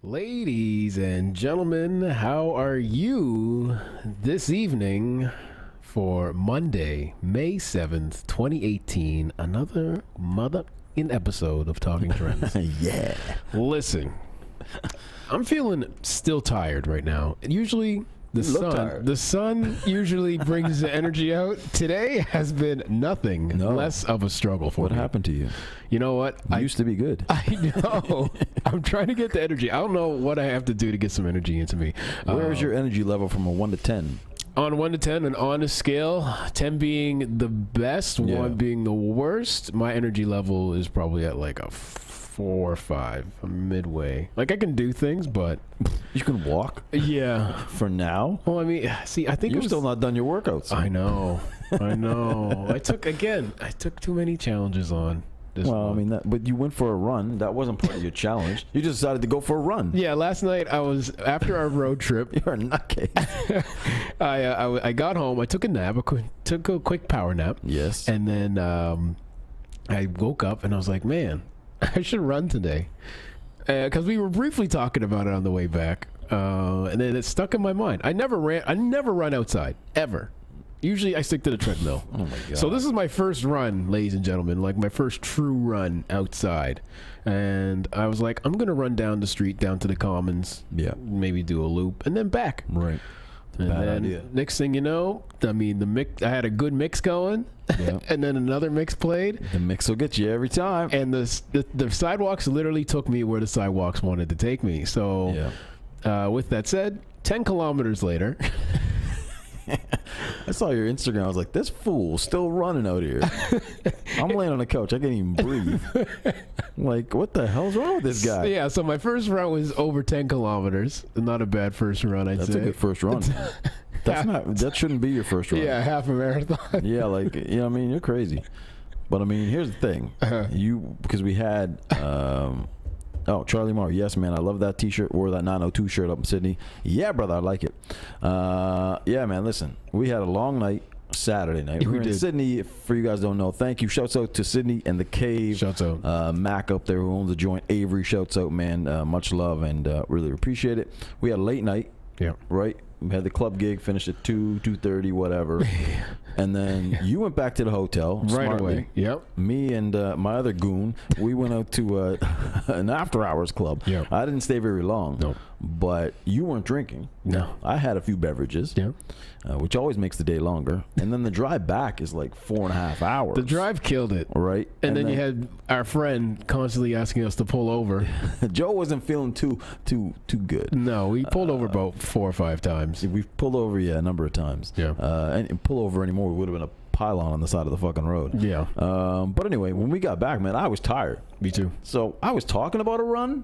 Ladies and gentlemen, how are you this evening for Monday, May 7th, 2018? Another motherfucking episode of Talking Trends. Yeah. Listen, I'm feeling still tired right now. Usually the sun usually brings the energy out. Today has been nothing less of a struggle for me. What happened to you? You know what? I used to be good. I know. I'm trying to get the energy. I don't know what I have to do to get some energy into me. Where is your energy level from a 1 to 10? On 1 to 10, and on a scale, 10 being the best, 1 being the worst, my energy level is probably at like a 4 or 5, midway. Like I can do things, but you can walk. Yeah. For now. Well, I mean, see, I think you're still not done your workouts. I know. I took too many challenges on. Well, I mean, but you went for a run. That wasn't part of your challenge. You just decided to go for a run. Yeah, last night after our road trip. You're a nutcase. I got home. I took a nap. Took a quick power nap. Yes. And then I woke up and I was like, man, I should run today. Because we were briefly talking about it on the way back. And then it stuck in my mind. I never run outside, ever. Usually I stick to the treadmill. Oh my God. So this is my first run, ladies and gentlemen, like my first true run outside. And I was like, I'm going to run down the street, down to the Commons. Yeah. Maybe do a loop and then back. Right. And Bad then idea. next thing you know, I mean, I had a good mix going. Yeah. And then another mix played. The mix will get you every time. And the sidewalks literally took me where the sidewalks wanted to take me. So with that said, 10 kilometers later. I saw your Instagram. I was like, this fool's still running out here. I'm laying on the couch. I can't even breathe. Like, what the hell's wrong with this guy? Yeah, so my first run was over 10 kilometers. Not a bad first run, I'd say. That's a good first run. That shouldn't be your first run. Yeah, half a marathon. Yeah, like, you know what I mean? You're crazy. But, I mean, here's the thing. Because we had... Charlie Moore. Yes, man. I love that T-shirt. Wore that 902 shirt up in Sydney. Yeah, brother. I like it. Yeah, man. Listen, we had a long night Saturday night. We were in Sydney. For you guys don't know, thank you. Shouts out to Sydney and the Cave. Shouts out. Mac up there who owns the joint. Avery. Shouts out, man. Much love and really appreciate it. We had a late night. Yeah. Right. We had the club gig, finished at 2:30, whatever. And then you went back to the hotel. Right smartly. away. Yep. Me and my other goon, we went out to an after-hours club. Yep. I didn't stay very long. No. But you weren't drinking. No. I had a few beverages. Yeah. Which always makes the day longer. And then the drive back is like 4.5 hours. The drive killed it. Right. And then you had our friend constantly asking us to pull over. Joe wasn't feeling too good. No, we pulled over about 4 or 5 times. We've pulled over, a number of times. Yeah. And pull over anymore, we would have been a pylon on the side of the fucking road. Yeah. But anyway, when we got back, man, I was tired. Me too. So I was talking about a run.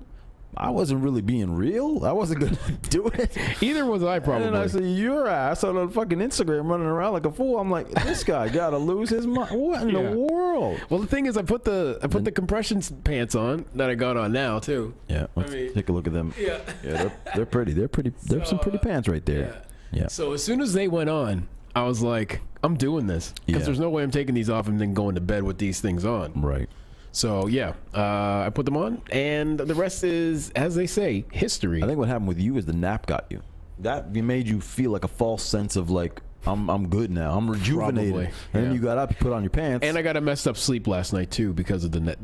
I wasn't really being real. I wasn't going to do it. Either was I, probably. And then I said, your ass on fucking Instagram running around like a fool. I'm like, this guy got to lose his mind. What in the world? Well, the thing is, I put the compression pants on that I got on now, too. Yeah, let's take a look at them. Yeah. Yeah, they're pretty. There's some pretty pants right there. Yeah. So as soon as they went on, I was like, I'm doing this. Because there's no way I'm taking these off and then going to bed with these things on. Right. So, yeah, I put them on, and the rest is, as they say, history. I think what happened with you is the nap got you. That made you feel like a false sense of like, I'm good now. I'm rejuvenated. Probably, and then you got up, you put on your pants. And I got a messed up sleep last night, too, because of the nap.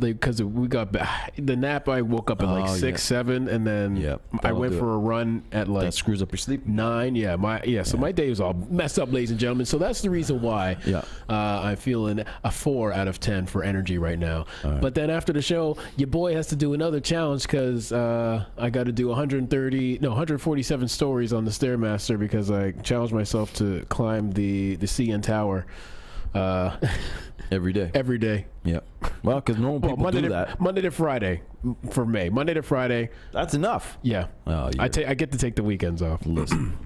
I woke up at like 6, 7, and then I went for a run at like... That screws up your sleep. 9, so my day was all messed up, ladies and gentlemen. So that's the reason why I'm feeling a 4 out of 10 for energy right now. Right. But then after the show, your boy has to do another challenge because I got to do 147 stories on the Stairmaster because I challenged myself to climb the CN Tower every day. Yeah. Well, because normal people do that. Monday to Friday for May. Monday to Friday. That's enough. Yeah. Oh, I get to take the weekends off. Listen,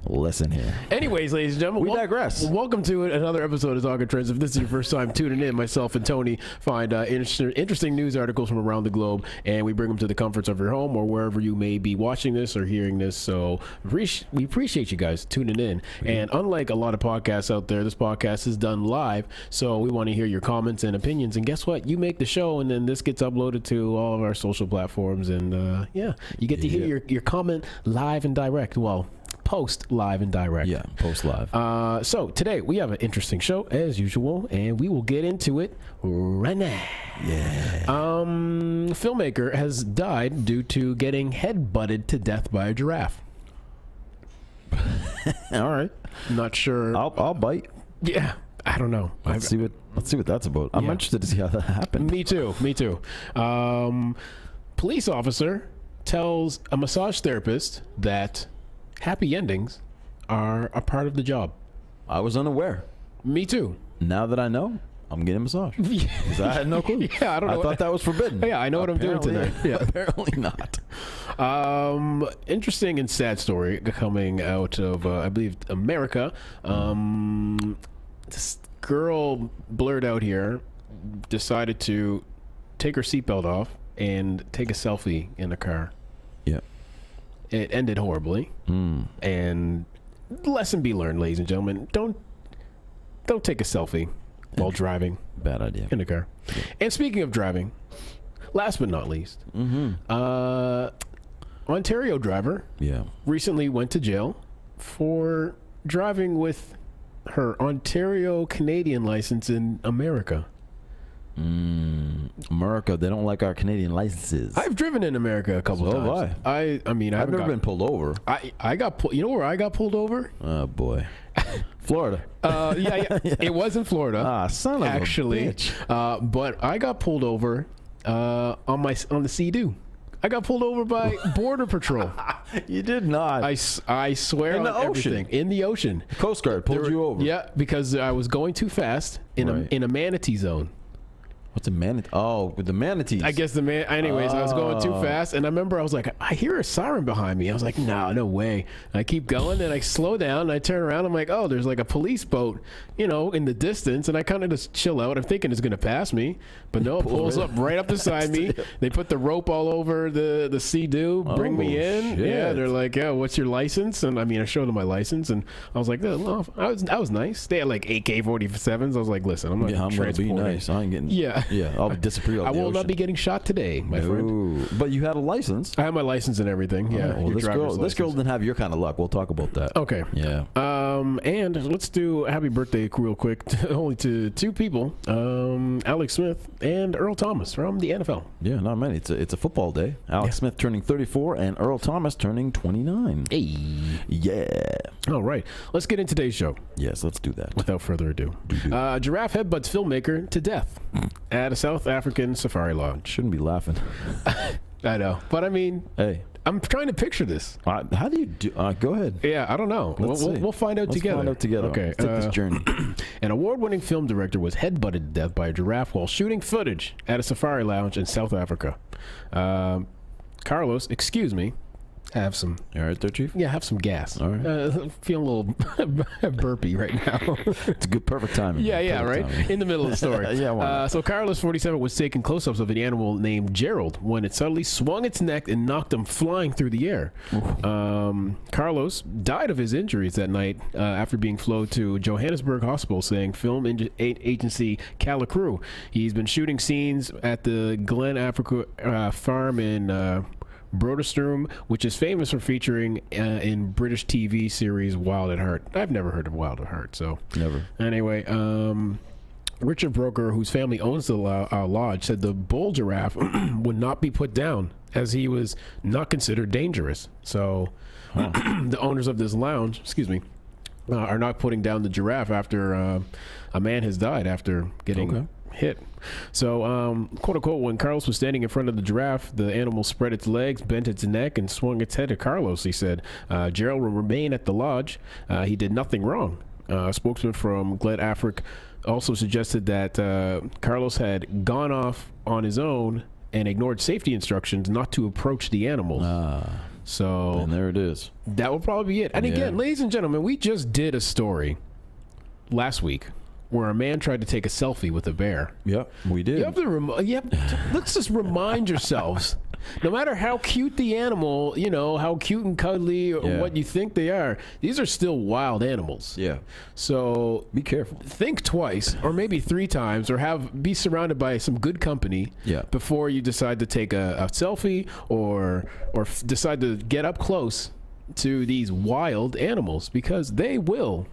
Listen here. Anyways, ladies and gentlemen, We digress. Welcome to another episode of Talking Trends. If this is your first time tuning in, myself and Tony find interesting news articles from around the globe, and we bring them to the comforts of your home or wherever you may be watching this or hearing this. So we appreciate you guys tuning in. And unlike a lot of podcasts out there, this podcast is done live, so we want to hear your comments and opinions. And guess what? You make the show, and then this gets uploaded to all of our social platforms. And you get to hear your comment live and direct. Well, post live and direct. Yeah, post live. So today we have an interesting show as usual, and we will get into it right now. Yeah. Filmmaker has died due to getting head-butted to death by a giraffe. All right. Not sure. I'll bite. Yeah, I don't know. Let's see what that's about. I'm interested to see how that happened. Me too. Police officer tells a massage therapist that happy endings are a part of the job. I was unaware. Me too. Now that I know, I'm getting a massage. 'Cause I had no clue. Yeah, I don't know. I thought that was forbidden. Yeah, I know what I'm doing tonight. Yeah. Apparently not. Interesting and sad story coming out of, I believe, America. This girl blurred out here, decided to take her seatbelt off and take a selfie in the car. Yeah. It ended horribly. And lesson be learned, ladies and gentlemen. Don't take a selfie while driving. Bad idea. In the car. Yeah. And speaking of driving, last but not least, Ontario driver recently went to jail for driving with her Ontario Canadian license in America. America, they don't like our Canadian licenses. I've driven in America a couple times. I mean, I've never been pulled over. I got pulled. You know where I got pulled over? Oh boy, Florida. Yeah. It was in Florida. Son of a bitch. But I got pulled over on the Sea-Doo. I got pulled over by Border Patrol. You did not. I swear in the on ocean. Everything. In the ocean. Coast Guard pulled you over. Yeah, because I was going too fast in a manatee zone. What's a manatee? Oh, with the manatees. I guess anyways, I was going too fast, and I remember I was like, I hear a siren behind me. I was like, no way. And I keep going, and I slow down, and I turn around. I'm like, oh, there's like a police boat, in the distance, and I kind of just chill out. I'm thinking it's gonna pass me, but no, it pulls up right up beside me. They put the rope all over the Sea-Doo, bring me in. Shit. Yeah, they're like, yeah, what's your license? And I mean, I showed them my license, and I was like, oh, I was nice. They had like AK-47s. I was like, listen, I'm not gonna be nice. I ain't getting. Yeah, I'll disappear. I will not be getting shot today, my friend. But you had a license. I have my license and everything. Yeah. Well, this girl didn't have your kind of luck. We'll talk about that. Okay. Yeah. And let's do a happy birthday real quick, only to two people, Alex Smith and Earl Thomas from the NFL. Yeah, not many. It's a football day. Alex Smith turning 34 and Earl Thomas turning 29. Hey. Yeah. All right. Let's get into today's show. Yes, let's do that. Without further ado. Giraffe Heabutts filmmaker to death at a South African safari lodge. Shouldn't be laughing. I know. But I mean, hey, I'm trying to picture this. How do you do? Go ahead. Yeah, I don't know. We'll find out together. Find out together. Okay. Let's take this journey. An award-winning film director was headbutted to death by a giraffe while shooting footage at a safari lounge in South Africa. Carlos, excuse me. Have some. You all right there, Chief? Yeah, have some gas. All right. Feeling a little burpy right now. It's a good, perfect timing. Yeah, right? Timing. In the middle of the story. Yeah. So Carlos, 47, was taking close-ups of an animal named Gerald when it suddenly swung its neck and knocked him flying through the air. Carlos died of his injuries that night after being flown to Johannesburg Hospital, saying film agency Calacru. He's been shooting scenes at the Glen Africa farm in Broderstroom, which is famous for featuring in British TV series Wild at Heart. I've never heard of Wild at Heart, so never. Anyway, Richard Broker, whose family owns the lodge, said the bull giraffe would not be put down as he was not considered dangerous. So the owners of this lounge, are not putting down the giraffe after a man has died after getting hit. So, quote unquote, when Carlos was standing in front of the giraffe, the animal spread its legs, bent its neck, and swung its head at Carlos. He said, Gerald will remain at the lodge. He did nothing wrong. A spokesman from Glen Africa also suggested that Carlos had gone off on his own and ignored safety instructions not to approach the animals. So and there it is. That will probably be it. And again, ladies and gentlemen, we just did a story last week where a man tried to take a selfie with a bear. Yep, we did. You have to let's just remind yourselves, no matter how cute the animal, how cute and cuddly or what you think they are, these are still wild animals. Yeah. So be careful. Think twice or maybe 3 times or be surrounded by some good company before you decide to take a selfie or decide to get up close to these wild animals, because they will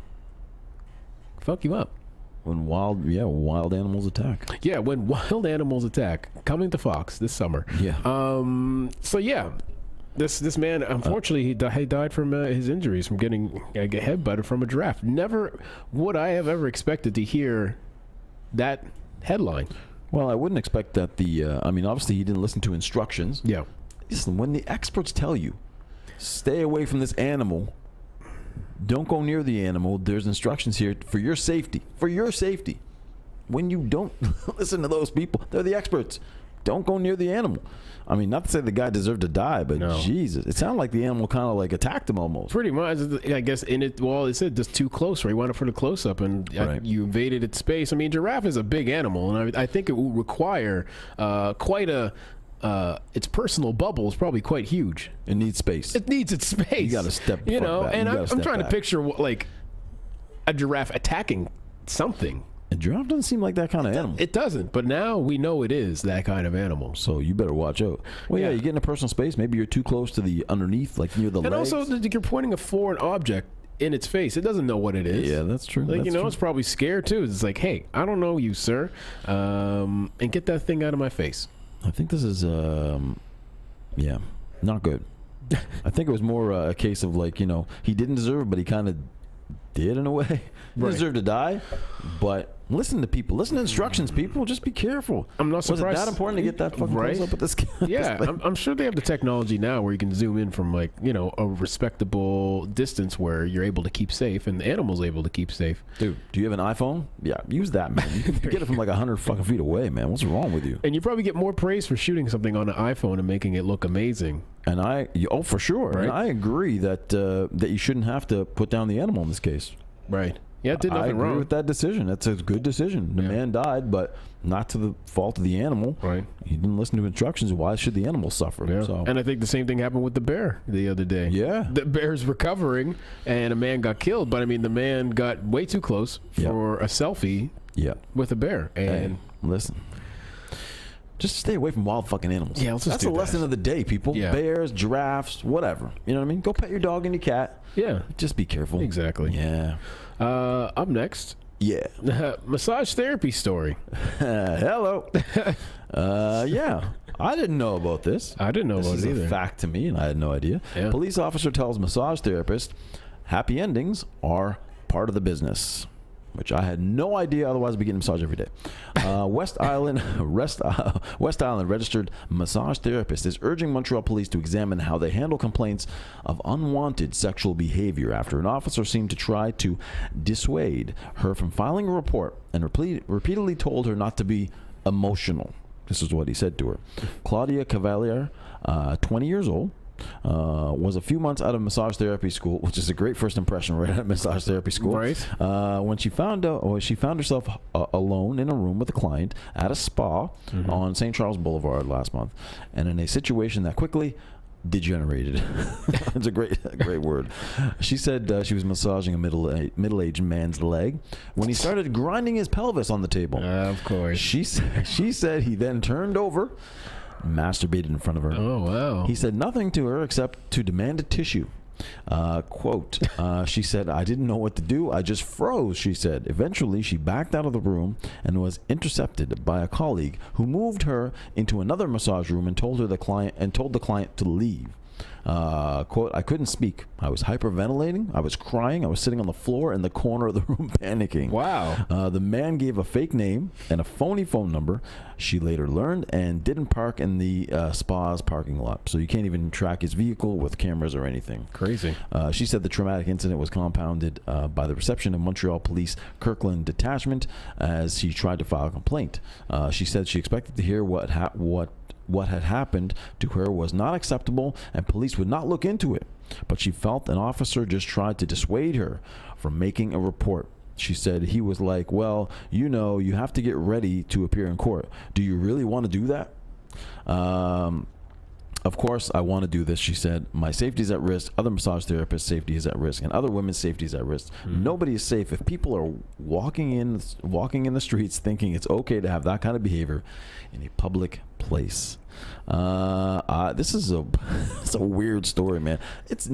fuck you up. When wild animals attack. Yeah, when wild animals attack. Coming to Fox this summer. Yeah. So yeah, this man, unfortunately, he died from his injuries from getting headbutted from a giraffe. Never would I have ever expected to hear that headline. Well, I wouldn't expect that obviously he didn't listen to instructions. Yeah. Listen, when the experts tell you, stay away from this animal, don't go near the animal, there's instructions here for your safety. For your safety. When you don't listen to those people, they're the experts. Don't go near the animal. I mean, not to say the guy deserved to die, but Jesus, it sounded like the animal kind of like attacked him almost. Pretty much, I guess. It said just too close, right? He wanted for the close up, and you invaded its space. I mean, giraffe is a big animal, and I think it will require quite a. Its personal bubble is probably quite huge. It needs space. It needs its space. You got to step back. And I'm trying to picture like a giraffe attacking something. A giraffe doesn't seem like that kind of animal. It doesn't, but now we know it is that kind of animal. So you better watch out. Well, you get in a personal space. Maybe you're too close to the underneath, like near the legs. And also, you're pointing a foreign object in its face. It doesn't know what it is. Yeah, that's true. Like, it's probably scared too. It's like, hey, I don't know you, sir, and get that thing out of my face. I think this is, not good. I think it was more a case of like, he didn't deserve it, but he kind of did in a way. He deserved to die, but listen to people. Listen to instructions, people. Just be careful. I'm not surprised. Was it that important to get that fucking close up with this guy? Yeah, I'm sure they have the technology now where you can zoom in from like, a respectable distance where you're able to keep safe and the animal's able to keep safe. Dude, do you have an iPhone? Yeah, use that, man. You can get it from like 100 fucking feet away, man. What's wrong with you? And you probably get more praise for shooting something on an iPhone and making it look amazing. And for sure. Right? And I agree that you shouldn't have to put down the animal in this case. Right. Yeah, it did nothing wrong. I agree with that decision. That's a good decision. The man died, but not to the fault of the animal. Right. He didn't listen to instructions. Why should the animal suffer? Yeah. So. And I think the same thing happened with the bear the other day. Yeah. The bear's recovering, and a man got killed. But, I mean, the man got way too close for a selfie with a bear. And listen. Just stay away from wild fucking animals. Yeah, that's the lesson of the day, people. Yeah. Bears, giraffes, whatever. You know what I mean? Go pet your dog and your cat. Yeah. Just be careful. Exactly. Yeah. Up next. Yeah. Massage therapy story. Hello. Yeah. I didn't know about this. I didn't know about it either. This is a fact to me, and I had no idea. Yeah. Police officer tells massage therapist, happy endings are part of the business. Which I had no idea, otherwise I'd be getting a massage every day. West Island registered massage therapist is urging Montreal police to examine how they handle complaints of unwanted sexual behavior after an officer seemed to try to dissuade her from filing a report and repeatedly told her not to be emotional. This is what he said to her. Claudia Cavalier, 20 years old, was a few months out of massage therapy school, which is a great first impression right out of massage therapy school. Right. When she found herself alone in a room with a client at a spa on St. Charles Boulevard last month, and in a situation that quickly degenerated. It's a great word. She said she was massaging a middle-aged man's leg when he started grinding his pelvis on the table. Of course. She said he then turned over, masturbated in front of her. Oh, wow. He said nothing to her except to demand a tissue. Quote, she said, I didn't know what to do. I just froze, she said. Eventually, she backed out of the room and was intercepted by a colleague who moved her into another massage room and told the client to leave. Quote, I couldn't speak. I was hyperventilating. I was crying. I was sitting on the floor in the corner of the room panicking. Wow. The man gave a fake name and a phony phone number, she later learned, and didn't park in the spa's parking lot. So you can't even track his vehicle with cameras or anything. Crazy. She said the traumatic incident was compounded by the reception of Montreal Police Kirkland Detachment as she tried to file a complaint. She said she expected to hear what had happened to her was not acceptable, and police police would not look into it, but she felt an officer just tried to dissuade her from making a report. She said he was like, well, you know, you have to get ready to appear in court. Do you really want to do that? Of course, I want to do this, she said. My safety is at risk. Other massage therapists' safety is at risk, and other women's safety is at risk. Nobody is safe if people are walking in the streets thinking it's okay to have that kind of behavior in a public place. This is it's a weird story, man. It's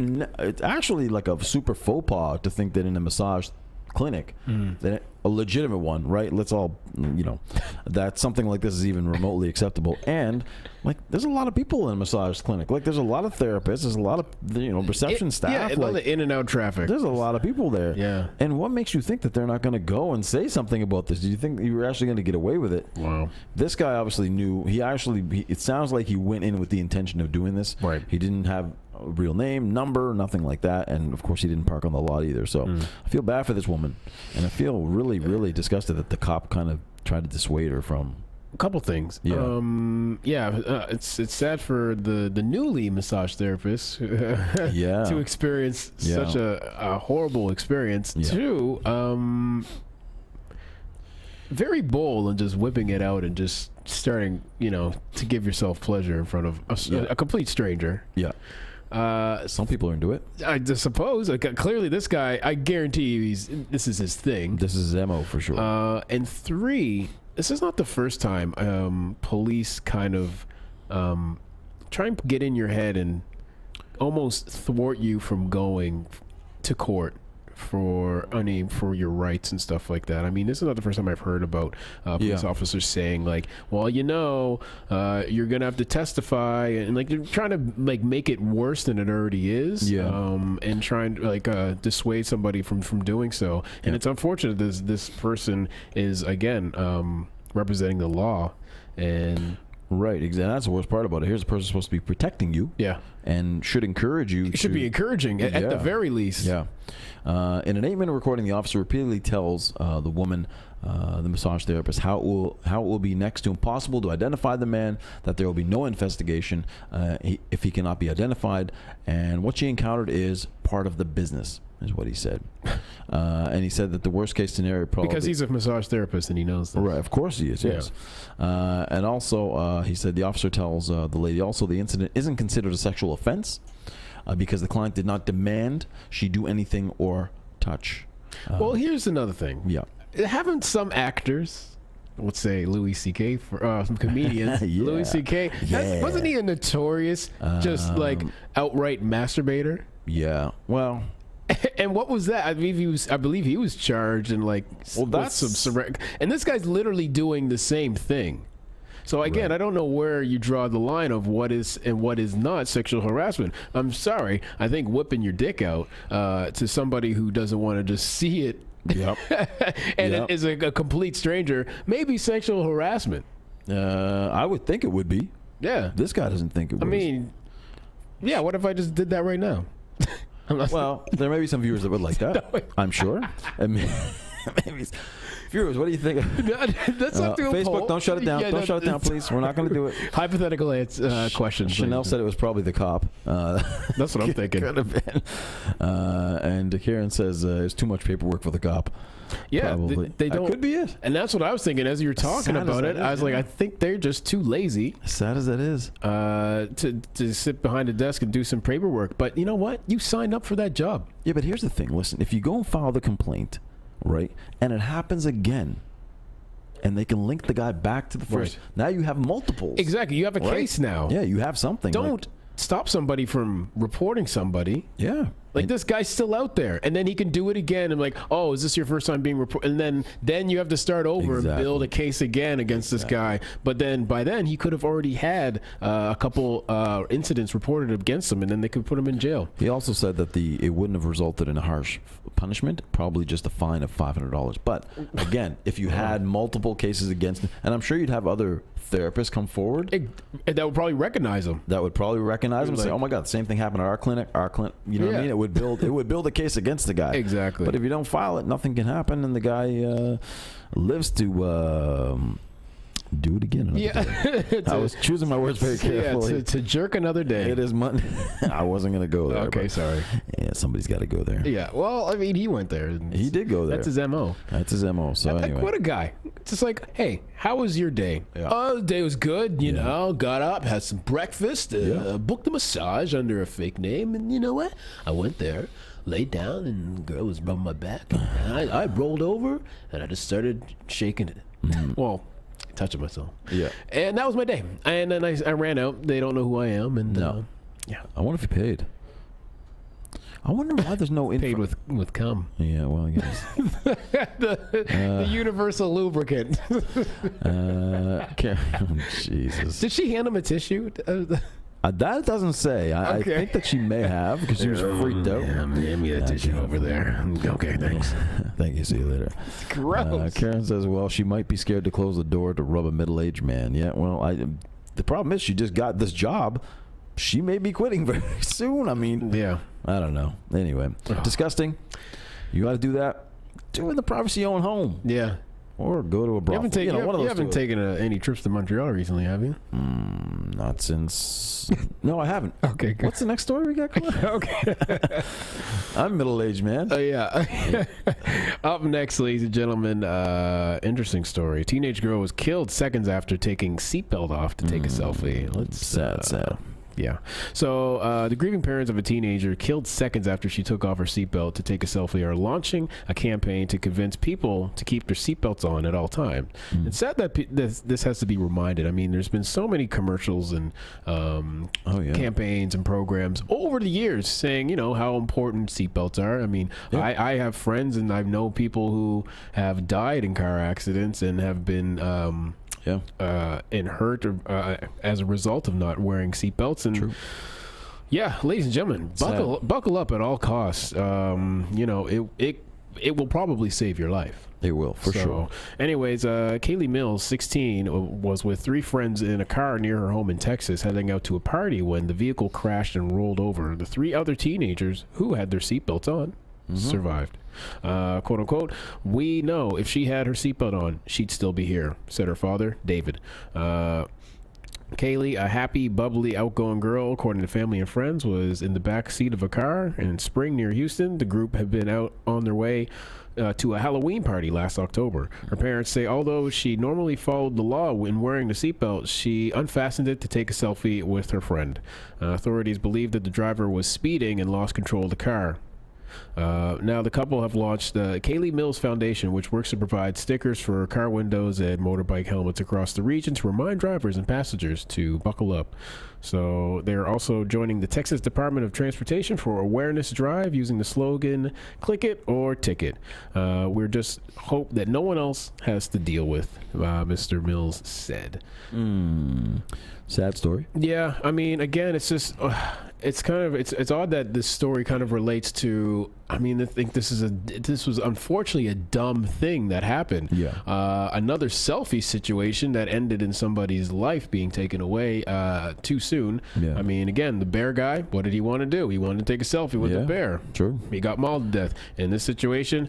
actually like a super faux pas to think that in a massage clinic, that a legitimate one, right? Let's all, you know, that something like this is even remotely acceptable. And like, there's a lot of people in a massage clinic. Like, there's a lot of therapists. There's a lot of, you know, reception staff. Yeah, like, the in and out traffic. There's a lot of people there. Yeah. And what makes you think that they're not going to go and say something about this? Do you think you were actually going to get away with it? Wow. This guy obviously knew. It sounds like he went in with the intention of doing this. Right. He didn't have a real name, number, nothing like that, and of course he didn't park on the lot either. So I feel bad for this woman, and I feel really, really disgusted that the cop kind of tried to dissuade her from a couple things. Yeah. It's sad for the newly massage therapist to experience such a horrible experience. Yeah. Two, very bold and just whipping it out and just starting, you know, to give yourself pleasure in front of a complete stranger. Yeah. Some people are into it. I just suppose. Like, clearly, this guy, I guarantee you, this is his thing. This is his MO for sure. And three, this is not the first time police kind of try and get in your head and almost thwart you from going to court for your rights and stuff like that. I mean, this is not the first time I've heard about police officers saying like, well, you know, you're gonna have to testify, and like they're trying to like make it worse than it already is, and trying to like dissuade somebody from doing so. And it's unfortunate this person is again representing the law, and right, exactly. That's the worst part about it. Here's a person supposed to be protecting you, and should encourage you. It should be encouraging at the very least. Yeah. In an 8-minute recording, the officer repeatedly tells the woman, the massage therapist, how it will be next to impossible to identify the man, that there will be no investigation if he cannot be identified, and what she encountered is part of the business, is what he said. And he said that the worst case scenario probably, because he's a massage therapist and he knows this. Right, of course he is. Yes. And also he said the officer tells the lady also the incident isn't considered a sexual offense because the client did not demand she do anything or touch. Well, here's another thing. Haven't some actors, let's say Louis C.K. for some comedians, Louis C.K. Wasn't he a notorious just like outright masturbator? Yeah. Well. And what was that? I believe he was charged and like and this guy's literally doing the same thing. So again, I don't know where you draw the line of what is and what is not sexual harassment. I'm sorry. I think whipping your dick out to somebody who doesn't want to just see it, and it is a complete stranger, may be sexual harassment. I would think it would be. Yeah. This guy doesn't think it would. I mean, yeah. What if I just did that right now? Well, there may be some viewers that would like that. I'm sure. I mean, maybe viewers, what do you think? That's not Facebook, poll. Don't shut it down. Don't shut it down, please. We're not going to do it. Hypothetical questions. Chanel said it was probably the cop. That's what I'm thinking. Could have been. And Karen says it's too much paperwork for the cop. Yeah, they don't. That could be it. And that's what I was thinking as you were talking about it. I was like, I think they're just too lazy. As sad as that is, to sit behind a desk and do some paperwork. But you know what? You signed up for that job. Yeah, but here's the thing. Listen, if you go and file the complaint, right, and it happens again, and they can link the guy back to the first. Right. Now you have multiples. Exactly. You have a case now. Yeah, you have something. Don't stop somebody from reporting somebody. Yeah. Like, this guy's still out there, and then he can do it again. And like, oh, is this your first time being reported? And then you have to start over and build a case again against this guy. But then by then he could have already had a couple incidents reported against him, and then they could put him in jail. He also said that it wouldn't have resulted in a harsh punishment, probably just a fine of $500. But again, if you had multiple cases against him, and I'm sure you'd have other therapists come forward that would probably recognize him. That would probably recognize him and say, "Oh my God, the same thing happened at our clinic." You know what I mean? It would build a case against the guy. Exactly. But if you don't file it, nothing can happen, and the guy lives to do it again another day. I was choosing my words very carefully. Yeah, to jerk another day. It is Monday. I wasn't going to go there. Okay, sorry. Yeah, somebody's got to go there. Yeah, well, I mean, he went there. He did go there. That's his M.O. That's his M.O. So anyway. What a guy. It's just like, hey, how was your day? Yeah. Oh, the day was good. You know, got up, had some breakfast, booked a massage under a fake name. And you know what? I went there, laid down, and the girl was rubbing my back. And I rolled over, and I just started shaking it. Well, touching myself. Yeah. And that was my day. And then I ran out. They don't know who I am. And yeah. I wonder if he paid. I wonder why there's no paid with cum. Yeah, well, I guess the universal lubricant. Jesus. Did she hand him a tissue? That doesn't say. I think that she may have because she was freaked out. Yeah, hand me that tissue over there. Okay, thanks. Thank you. See you later. Gross. Karen says, well, she might be scared to close the door to rub a middle-aged man. Yeah, well, the problem is she just got this job. She may be quitting very soon. I mean, yeah. I don't know. Anyway, disgusting. You got to do that. Do it in the privacy of your own home. Yeah. Or go to a brothel. You haven't taken any trips to Montreal recently, have you? Not since... No, I haven't. Okay, good. What's the next story we got going? Okay. I'm middle-aged, man. Yeah. Up next, ladies and gentlemen, interesting story. Teenage girl was killed seconds after taking seatbelt off to take a selfie. Sad. Yeah. So the grieving parents of a teenager killed seconds after she took off her seatbelt to take a selfie are launching a campaign to convince people to keep their seatbelts on at all times. It's sad that this has to be reminded. I mean, there's been so many commercials and campaigns and programs over the years saying, you know, how important seatbelts are. I mean, I have friends and I know people who have died in car accidents and have been... and hurt as a result of not wearing seatbelts. And True. Yeah, ladies and gentlemen, buckle up at all costs. You know, it will probably save your life. It will, for sure. Anyways, Kaylee Mills, 16, was with 3 friends in a car near her home in Texas, heading out to a party when the vehicle crashed and rolled over. The 3 other teenagers who had their seatbelts on survived. Quote unquote, we know if she had her seatbelt on, she'd still be here, said her father, David. Kaylee, a happy, bubbly, outgoing girl, according to family and friends, was in the back seat of a car in Spring near Houston. The group had been out on their way to a Halloween party last October. Her parents say although she normally followed the law when wearing the seatbelt, she unfastened it to take a selfie with her friend. Authorities believe that the driver was speeding and lost control of the car. Now the couple have launched the Kaylee Mills Foundation, which works to provide stickers for car windows and motorbike helmets across the region to remind drivers and passengers to buckle up. So they're also joining the Texas Department of Transportation for awareness drive using the slogan, click it or ticket. We're just hope that no one else has to deal with, Mr. Mills said. Sad story. Yeah, I mean, again, it's just it's kind of it's odd that this story kind of relates to. I mean, I think this was unfortunately a dumb thing that happened. Yeah. Another selfie situation that ended in somebody's life being taken away too soon. Yeah. I mean, again, the bear guy. What did he want to do? He wanted to take a selfie with the bear. True. He got mauled to death. In this situation,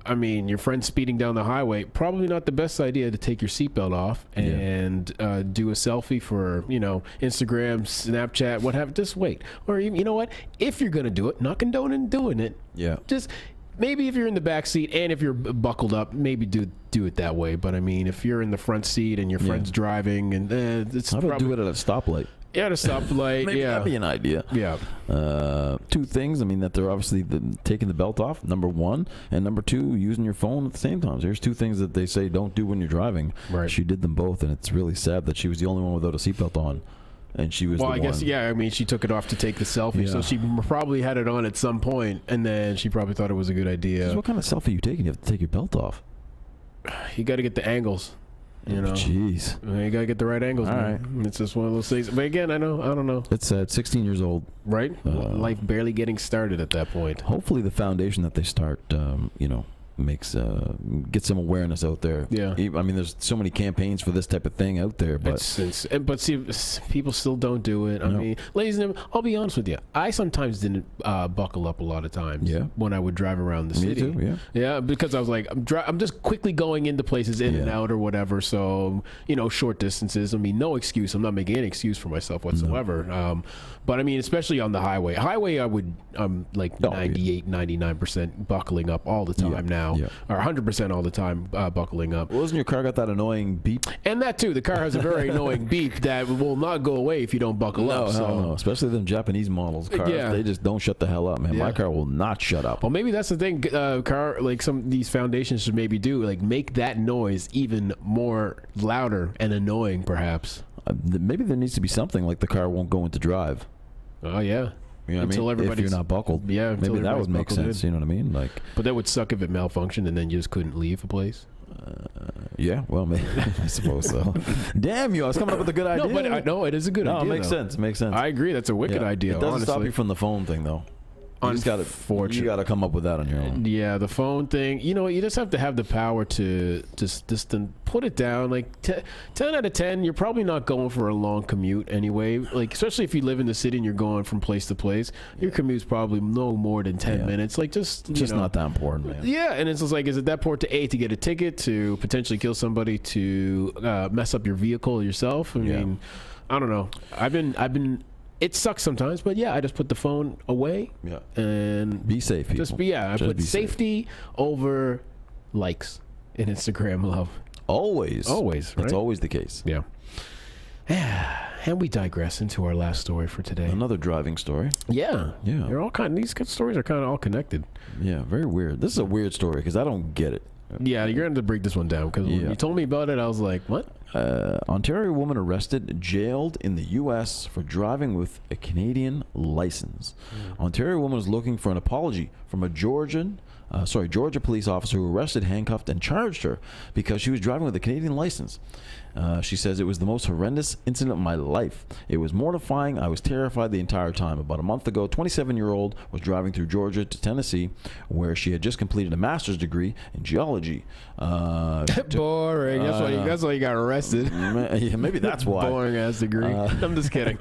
I mean, your friend speeding down the highway, probably not the best idea to take your seatbelt off and do a selfie for, you know, Instagram, Snapchat, what have you. Just wait. Or, you know what? If you're going to do it, not condoning doing it. Yeah. Just maybe if you're in the back seat and if you're buckled up, maybe do it that way. But, I mean, if you're in the front seat and your friend's driving, and it's how about do it at a stoplight? Yeah, at a stoplight. Maybe that'd be an idea. Yeah. 2 things. I mean, that they're obviously taking the belt off, number 1. And number 2, using your phone at the same time. So there's 2 things that they say don't do when you're driving. Right. She did them both, and it's really sad that she was the only one without a seatbelt on. And she was the one. Well, I guess, I mean, she took it off to take the selfie. So she probably had it on at some point, and then she probably thought it was a good idea. So what kind of selfie are you taking? You have to take your belt off. You got to get the angles. You know, jeez, you gotta get the right angles. All man. right, it's just one of those things. But again, I don't know. It's 16 years old, right? Life barely getting started at that point. Hopefully, the foundation that they start, you know, get some awareness out there. Yeah. I mean, there's so many campaigns for this type of thing out there, but but see, people still don't do it. I mean, ladies and gentlemen, I'll be honest with you. I sometimes didn't buckle up a lot of times. Yeah. When I would drive around the city. Me too. Yeah. Yeah, because I was like, I'm just quickly going into places in and out or whatever. So short distances. I mean, no excuse. I'm not making any excuse for myself whatsoever. No. But I mean, especially on the highway. I'm like 98, 99% buckling up all the time now, or 100% all the time buckling up. Well, isn't your car got that annoying beep? And that too. The car has a very annoying beep that will not go away if you don't buckle up. No, especially them Japanese models cars. Yeah. They just don't shut the hell up, man. Yeah. My car will not shut up. Well, maybe that's the thing. Car like some of these foundations should maybe do, like make that noise even more louder and annoying, perhaps. Maybe there needs to be something like the car won't go into drive. Oh yeah. You know what I mean? If you're not buckled, maybe that would make sense. You know what I mean? Like, but that would suck if it malfunctioned and then you just couldn't leave a place. Yeah, well, maybe, I suppose so. Damn you! I was coming up with a good idea. No, it is a good idea. No, it makes sense. Makes sense. I agree. That's a wicked idea. It doesn't honestly. Stop you from the phone thing, though. You got to come up with that on your own. Yeah, the phone thing. You just have to have the power to just put it down. Like 10 out of 10, you're probably not going for a long commute anyway. Like especially if you live in the city and you're going from place to place, your commute's probably no more than 10 minutes. Like just not that important, man. Yeah, and it's just like, is it that important to get a ticket, to potentially kill somebody, to mess up your vehicle yourself? I mean, I don't know. I've been. It sucks sometimes, but I just put the phone away and be safe, people. I put safety over likes in Instagram love. Always, right? That's always the case. Yeah. And we digress into our last story for today. Another driving story. Yeah. They're all these stories are kind of all connected. Yeah, very weird. This is a weird story because I don't get it. Yeah, you're going to break this one down because when you told me about it, I was like, what? Ontario woman arrested, jailed in the U.S. for driving with a Canadian license. Ontario woman is looking for an apology from a Georgia police officer who arrested, handcuffed, and charged her because she was driving with a Canadian license. She says, it was the most horrendous incident of my life. It was mortifying. I was terrified the entire time. About a month ago, 27-year-old was driving through Georgia to Tennessee, where she had just completed a master's degree in geology. Boring. That's why you got arrested. Yeah, maybe that's why. Boring ass degree. I'm just kidding.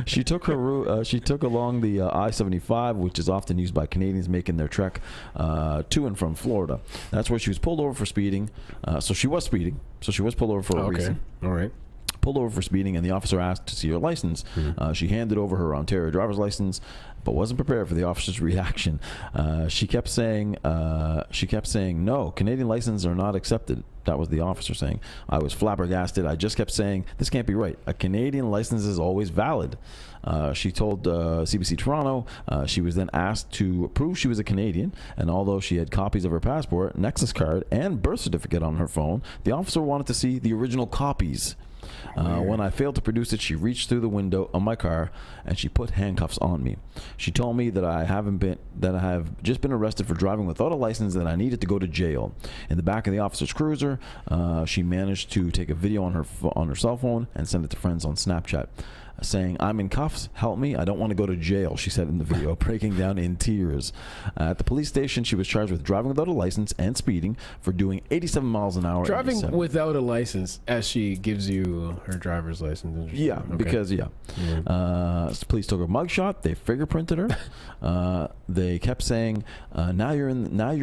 She took along the I-75, which is often used by Canadians making their trek to and from Florida. That's where she was pulled over for speeding. So she was speeding. So she was pulled over for a reason. All right. Pulled over for speeding, and the officer asked to see her license. She handed over her Ontario driver's license, but wasn't prepared for the officer's reaction. She kept saying, no, Canadian licenses are not accepted. That was the officer saying. I was flabbergasted. I just kept saying, this can't be right. A Canadian license is always valid. She told CBC Toronto she was then asked to prove she was a Canadian, and although she had copies of her passport, Nexus card, and birth certificate on her phone, the officer wanted to see the original copies. When I failed to produce it, she reached through the window of my car and she put handcuffs on me. She told me that I have just been arrested for driving without a license and that I needed to go to jail. In the back of the officer's cruiser, she managed to take a video on her cell phone and send it to friends on Snapchat, saying, "I'm in cuffs, help me, I don't want to go to jail," she said in the video, breaking down in tears. At the police station, she was charged with driving without a license and speeding for doing 87 miles an hour. Driving without a license as she gives you her driver's license. Yeah, okay. Because, police took her mugshot, they fingerprinted her. They kept saying, now you're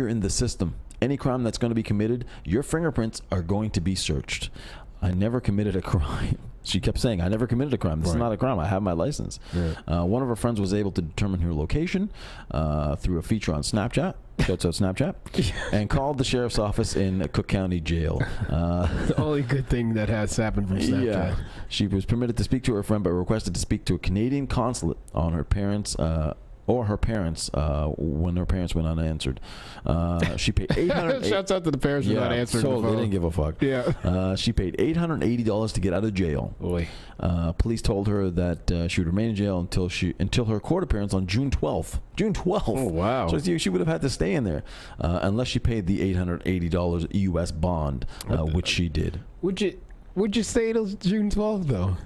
in the system. Any crime that's going to be committed, your fingerprints are going to be searched. I never committed a crime. She kept saying, I never committed a crime. This is not a crime. I have my license. Right. One of her friends was able to determine her location through a feature on Snapchat. Shouts out Snapchat. And called the sheriff's office in Cook County Jail. The only good thing that has happened from Snapchat. Yeah. She was permitted to speak to her friend, but requested to speak to a Canadian consulate on her parents' when her parents went unanswered. She paid $800. Shouts out to the parents who not answering the phone. They didn't give a fuck. Yeah. She paid $880 to get out of jail. Boy. Police told her that she would remain in jail until her court appearance on June 12th. June 12th. Oh wow. So she would have had to stay in there unless she paid the $880 U.S. bond, which she did. Would you stay till June 12th though?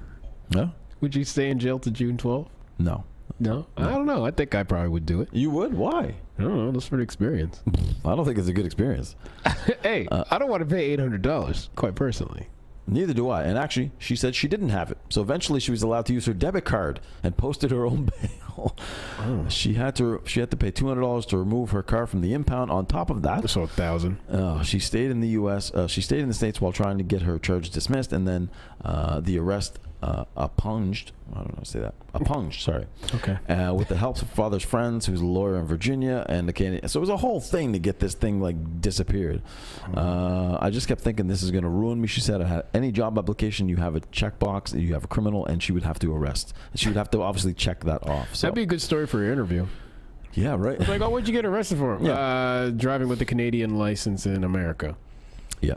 No. Would you stay in jail to June 12th? No. No, I don't know. I think I probably would do it. You would? Why? I don't know. Just for the experience. I don't think it's a good experience. Hey, I don't want to pay $800, quite personally. Neither do I. And actually, she said she didn't have it. So eventually she was allowed to use her debit card and posted her own bail. Oh. She had to pay $200 to remove her car from the impound. On top of that, so $1,000. She stayed in the U.S. She stayed in the States while trying to get her charges dismissed, and then the arrest appunged. I don't know how to say that. Appunged, sorry. Okay. With the help of father's friends, who's a lawyer in Virginia, and the Canadian. So it was a whole thing to get this thing like disappeared. I just kept thinking this is going to ruin me. She said, I had any job application, you have a checkbox, you have a criminal, and she would have to arrest. She would have to obviously check that off. So. That'd be a good story for your interview. Yeah, right. It's like, oh, what'd you get arrested for? Yeah. Driving with a Canadian license in America. Yeah.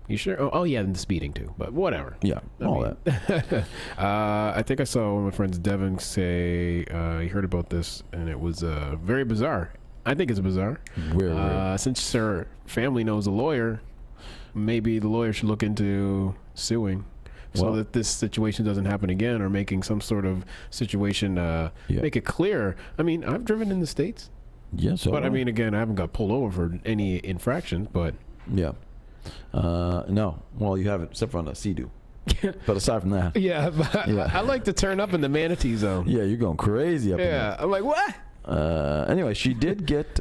You sure? Oh yeah, and the speeding too. But whatever. Yeah, that. I think I saw one of my friends, Devin, say he heard about this, and it was very bizarre. I think it's bizarre. Weird. Since her family knows a lawyer, maybe the lawyer should look into suing so that this situation doesn't happen again, or making some sort of situation make it clear. I mean, I've driven in the States. Yeah, so. But I mean, again, I haven't got pulled over for any infractions, but. Yeah. No. Well, you haven't, except for on a Sea-Doo. But aside from that. Yeah, I like to turn up in the manatee zone. Yeah, you're going crazy up in there. I'm like, what? Anyway, she did get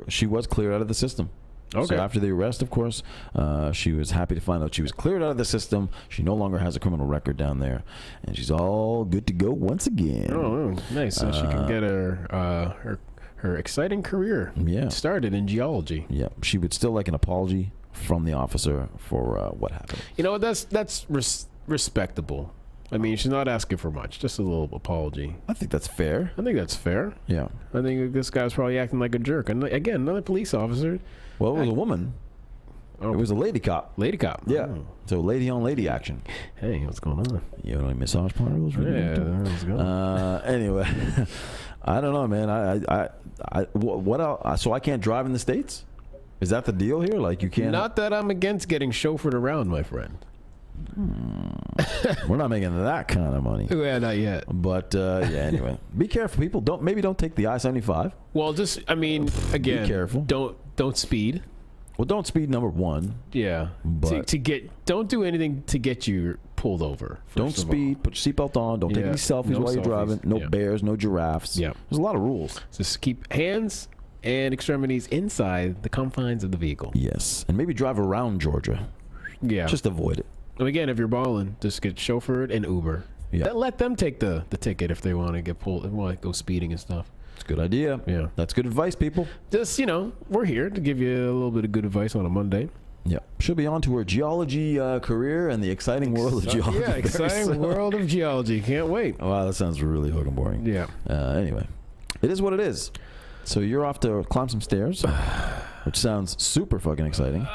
she was cleared out of the system. Okay. So after the arrest, of course, she was happy to find out she was cleared out of the system. She no longer has a criminal record down there, and she's all good to go once again. Oh, nice. So she can get her exciting career started in geology. Yeah, she would still like an apology from the officer for what happened. You know, that's respectable. I mean, she's not asking for much, just a little apology. I think that's fair. I think that's fair. Yeah. I think this guy's probably acting like a jerk. And again, another police officer. Well, it was a woman. Oh. It was a lady cop. Lady cop. Yeah. Oh. So lady on lady action. Hey, what's going on? You have any massage parlors? Yeah, let's go. Anyway, I don't know, man. What else? So I can't drive in the States? Is that the deal here? Like you can't? Not that I'm against getting chauffeured around, my friend. We're not making that kind of money. Yeah, not yet. But anyway, be careful, people. Don't take the I-75. Well, just again, be careful. Don't speed. Well, don't speed, number one. Yeah, but don't do anything to get you pulled over. Don't speed. Put your seatbelt on. Don't take any selfies while you're driving. No bears. No giraffes. Yeah, there's a lot of rules. Just keep hands and extremities inside the confines of the vehicle. Yes, and maybe drive around Georgia. Yeah, just avoid it. And again, if you're balling, just get chauffeured and Uber. Yeah, let them take the ticket if they want to get pulled and want to go speeding and stuff. It's a good idea. Yeah, that's good advice, people. Just we're here to give you a little bit of good advice on a Monday. Yeah, she'll be on to her geology career and the exciting world of geology. Yeah, exciting world of geology. Can't wait. Wow, that sounds really fucking boring. Yeah. Anyway, it is what it is. So you're off to climb some stairs, which sounds super fucking exciting.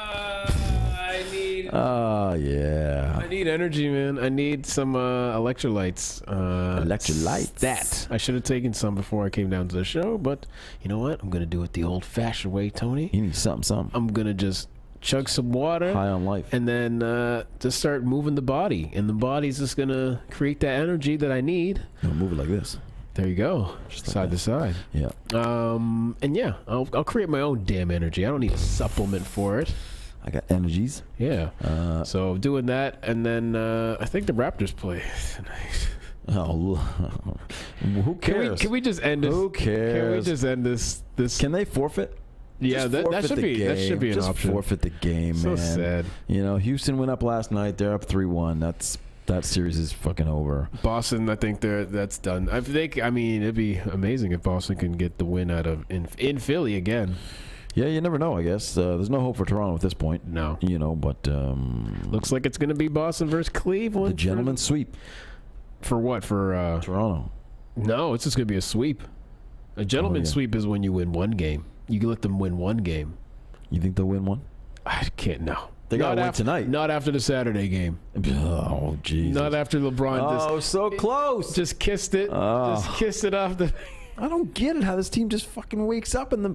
Yeah. I need energy, man. I need some electrolytes. Electrolytes. I should have taken some before I came down to the show, but you know what? I'm gonna do it the old-fashioned way, Tony. You need something. I'm gonna just chug some water, high on life, and then just start moving the body, and the body's just gonna create that energy that I need. Move it like this. There you go, just side to side. Yeah. And yeah, I'll create my own damn energy. I don't need a supplement for it. I got energies. Yeah. So doing that, and then I think the Raptors play tonight. Oh, who cares? Can we just end this? Who cares? Can we just end this? Can they forfeit? Yeah, that should be an just option. Forfeit the game, so man. So sad. Houston went up last night. They're up 3-1. That series is fucking over. Boston, I think that's done. I mean, it'd be amazing if Boston can get the win out of in Philly again. Yeah, you never know, I guess. There's no hope for Toronto at this point. No. But... looks like it's going to be Boston versus Cleveland. The gentleman's sweep. For what? For... Toronto. No, it's just going to be a sweep. A gentleman's sweep is when you win one game. You can let them win one game. You think they'll win one? I can't, no. They got to win tonight. Not after the Saturday game. Oh, Jesus. Not after LeBron. So close. Just kissed it. Just kissed it off the... I don't get it how this team just fucking wakes up in the.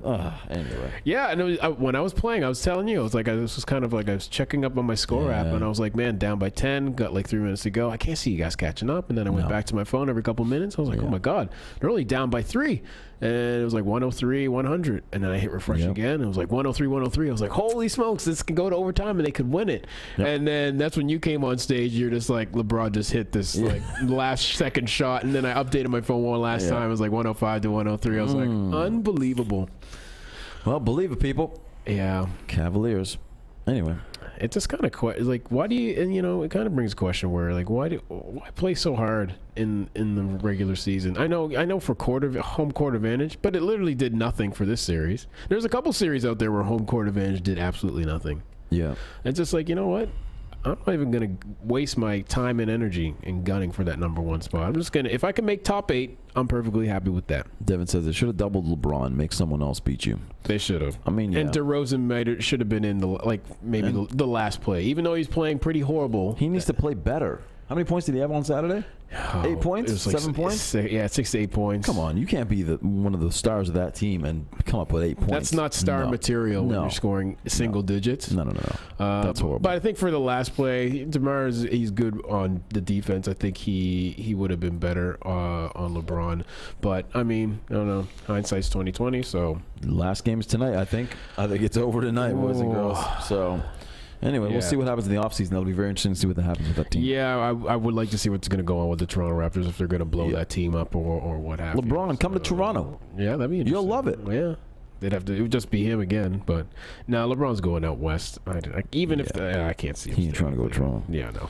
Anyway. Yeah, and when I was playing, I was telling you, I was like, this was kind of like I was checking up on my score app, and I was like, man, down by 10, got like 3 minutes to go. I can't see you guys catching up. And then I went back to my phone every couple minutes. I was like, oh my God, they're only down by 3. And it was like 103, 100. And then I hit refresh again. And it was like 103, 103. I was like, holy smokes, this can go to overtime and they could win it. And then that's when you came on stage. You're just like, LeBron just hit this like last second shot. And then I updated my phone one last time. It was like 105 to 103. I was like, unbelievable. Well, believe it, people. Yeah. Cavaliers. Anyway. It just kind of like, why do you, and you know, it kind of brings a question where like, why play so hard in the regular season? I know for home court advantage, but it literally did nothing for this series. There's a couple series out there where home court advantage did absolutely nothing. Yeah. It's just like, you know what? I'm not even going to waste my time and energy in gunning for that number 1 spot. I'm just going to, if I can make top 8, I'm perfectly happy with that. Devin says they should have doubled LeBron, make someone else beat you. They should have. I mean, and DeRozan should have been in the last play, even though he's playing pretty horrible. He needs to play better. How many points did he have on Saturday? 8 points? It was like 7 points? 6 to 8 points. Come on, you can't be one of the stars of that team and come up with 8 points. That's not star material when you're scoring single digits. No. That's horrible. But I think for the last play, DeMar he's good on the defense. I think he would have been better on LeBron. But I mean, I don't know. Hindsight's 20/20. So last game is tonight. I think it's over tonight, boys and girls. So. Anyway, we'll see what happens in the offseason. That'll be very interesting to see what happens with that team. Yeah, I would like to see what's going to go on with the Toronto Raptors, if they're going to blow that team up or what have you. LeBron, come to Toronto. Yeah, that'd be interesting. You'll love it. Yeah. It would just be him again. But now LeBron's going out west. I can't see him. He ain't trying to go to Toronto. Yeah, no.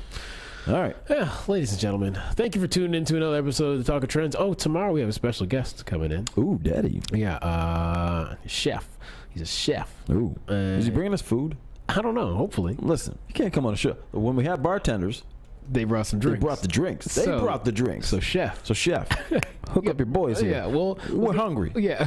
All right. Yeah, ladies and gentlemen, thank you for tuning in to another episode of the Talk of Trends. Oh, tomorrow we have a special guest coming in. Ooh, daddy. Yeah, chef. He's a chef. Ooh. Is he bringing us food? I don't know. Hopefully. Listen, you can't come on a show. When we had bartenders, they brought some drinks. They brought the drinks. So chef, hook up your boys here. Yeah, well, we're hungry. Yeah.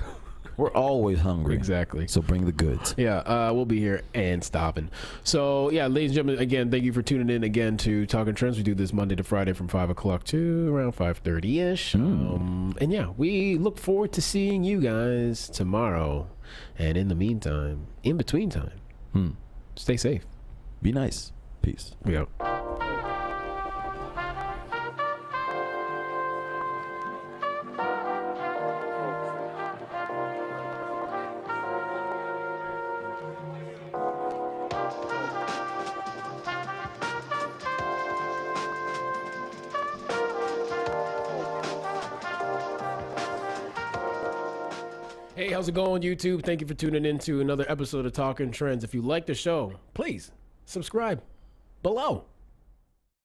We're always hungry. Exactly. So bring the goods. Yeah, we'll be here and stopping. So, yeah, ladies and gentlemen, again, thank you for tuning in again to Talking Trends. We do this Monday to Friday from 5 o'clock to around 5:30-ish. And, yeah, we look forward to seeing you guys tomorrow. And in the meantime, in between time, stay safe. Be nice. Peace. We out. Hey, how's it going, YouTube? Thank you for tuning in to another episode of Talking Trends. If you like the show, please subscribe below.